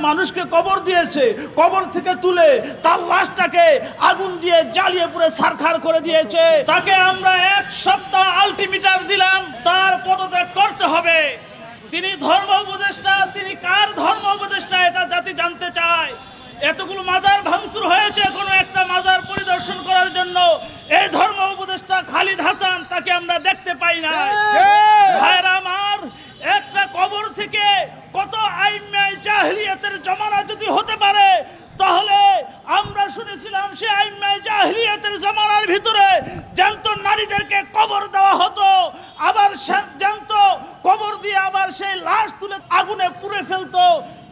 মানুষকে কবর দিয়েছে, কবর থেকে তুলে তার লাশটাকে আগুন দিয়ে জ্বালিয়ে পুরো ছারখার করে দিয়েছে। তাকে আমরা 1 সপ্তাহ আলটিমেটাম দিলাম, তার পদত্যাগ করতে হবে। তিনি ধর্ম উপদেষ্টা, তিনি কার ধর্ম উপদেষ্টা এটা জাতি জানতে চায়। এতগুলো মাজার ভাঙচুর হয়েছে কোনো একটা মাজার পরিদর্শন করার জন্য এই ধর্ম উপদেষ্টা খালিদ হাসান তাকে আমরা দেখতে পাই না। ভাইরা আমার, একটা কবর থেকে কত আইম্মায়ে জাহেলিয়াতের জমানা যদি হতে পারে, তাহলে আমরা শুনেছিলাম সে আইম্মায়ে জাহেলিয়াতের জমানার ভিতরে জ্যান্ত নারীদেরকে কবর দেওয়া হতো, আবার জ্যান্ত কবর দিয়ে আবার সেই লাশ তুলে আগুনে পুড়ে ফেলতো।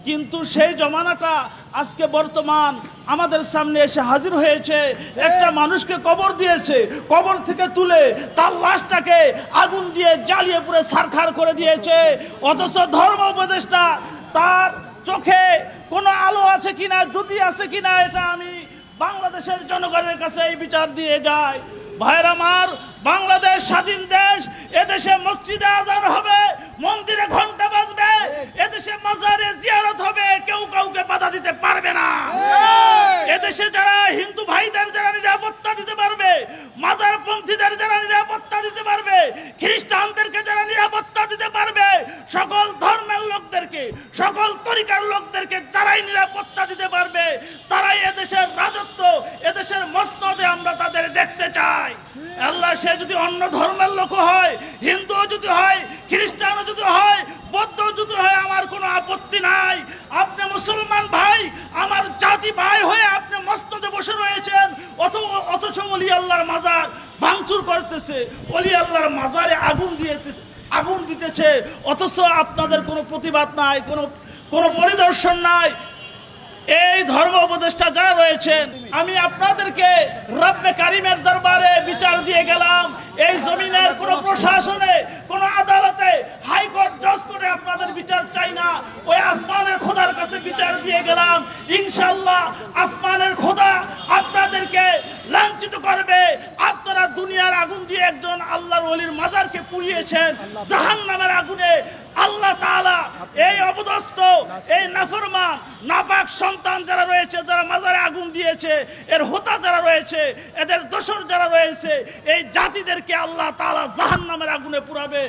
কিন্তু সেই জমানাটা আজকে বর্তমান আমাদের সামনে এসে হাজির হয়েছে। একটা মানুষকে কবর দিয়েছে, কবর থেকে তুলে তার লাশটাকে আগুন দিয়ে জ্বালিয়ে পুরো ছারখার করে দিয়েছে। অথচ ধর্ম উপদেষ্টা তার চোখে কোনো আলো আছে কিনা, জ্যোতি আছে কিনা, এটা আমি বাংলাদেশের জনগণের কাছে এই বিচার দিয়ে যাই। ভাইরা আমার, বাংলাদেশ স্বাধীন দেশ, এদেশে মসজিদে আযান হবে, মন্দিরে ঘন্টা বাজবে, এদেশে মাজারে জিয়ারত হবে, কেউ কাউকে বাধা দিতে পারবে না। এদেশে যারা হিন্দু ভাইদের যারা নিরাপত্তা দিতে পারবে, মাজারপন্থীদের যারা নিরাপত্তা দিতে পারবে, খ্রিস্টানদেরকে যারা নিরাপত্তা দিতে পারবে, সকল ধর্মের লোকদেরকে, সকল তরিকার লোকদেরকে যারাই নিরাপত্তা দিতে পারবে, তারাই এদেশের রাজত্ব, এদেশের মসনদে আমরা তাদের দেখতে চাই। আল্লাহ, সে যদি অন্য ধর্মের লোক হয়, হিন্দুও যদি হয়, খ্রিস্টানও যদি হয়, বৌদ্ধ যদি হয়, আমার কোনো আপত্তি নাই। আপনি মুসলমান ভাই, আমার জাতি ভাই হয়ে আপনি মসনদে বসে রয়েছেন, অথচ ওলি আল্লাহর মাজার ভাঙচুর করতেছে, ওলি আল্লাহর মাজারে আগুন দিতেছে, অথচ আপনাদের কোনো প্রতিবাদ নাই, কোনো পরিদর্শন নাই। এই ধর্ম উপদেষ্টা যারা রয়েছেন, আমি আপনাদেরকে রব্বে কারিমের দরবারে বিচার দিয়ে গেলাম। এই জমিনের কোনো প্রশাসনে, কোনো আদালতে, হাইকোর্ট জজ করে আপনাদের বিচার চাই না, ওই আসমানের খোদার কাছে বিচার দিয়ে গেলাম। ইনশাআল্লাহ আসমানের খোদা আপনাদেরকে লাঞ্ছিত করবে। আপনারা দুনিয়ার আগুন দিয়ে একজন আল্লাহর ওলির মাজারকে পুড়িয়েছেন, জাহান্নামের আগুনে আল্লাহ তাআলা এই অবদস্থ, এই নাফরমান, নাপাক সন্তান যারা রয়েছে, যারা মাজারে আগুন দিয়েছে, এর হোতা যারা রয়েছে, এদের দোসর যারা রয়েছে, এই জাতিদেরকে আল্লাহ তাআলা জাহান্নামের আগুনে পুড়াবে।